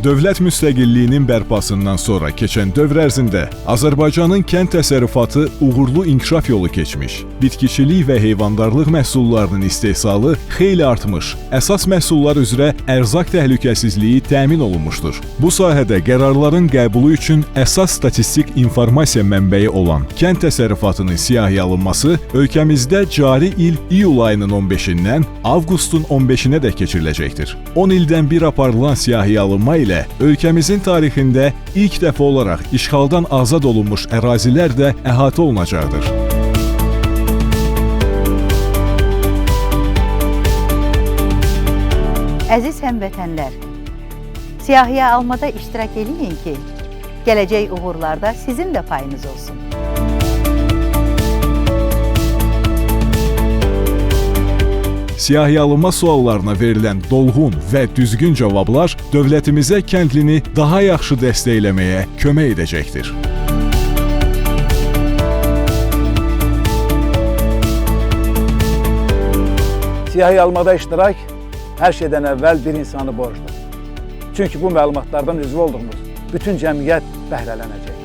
Dövlət müstəqilliyinin bərpasından sonra keçən dövr ərzində Azərbaycanın kənd təsərrüfatı uğurlu inkişaf yolu keçmiş, bitkiçilik və heyvandarlıq məhsullarının istehsalı xeyli artmış, əsas məhsullar üzrə ərzaq təhlükəsizliyi təmin olunmuşdur. Bu sahədə qərarların qəbulu üçün əsas statistik informasiya mənbəyi olan kənd təsərrüfatının siyahıya alınması ölkəmizdə cari il iyul ayının 15-dən avqustun 15-nə də keçiriləcəkdir. 10 ildən bir aparılan siyahıya alınma ilə ölkəmizin tarixində ilk dəfə olaraq işğaldan azad olunmuş ərazilər də əhatə olunacaqdır. Əziz həmvətənlər, siyahıya almada iştirak edin ki, gələcək uğurlarda sizin də payınız olsun. Siyahıya alınma suallarına verilən dolğun və düzgün cavablar dövlətimizə kəndlini daha yaxşı dəstəkləməyə kömək edəcəkdir. Siyahıya almada iştirak hər şeydən əvvəl bir insanı borcdur. Çünki bu məlumatlardan üzv olduğumuz bütün cəmiyyət bəhrələnəcək.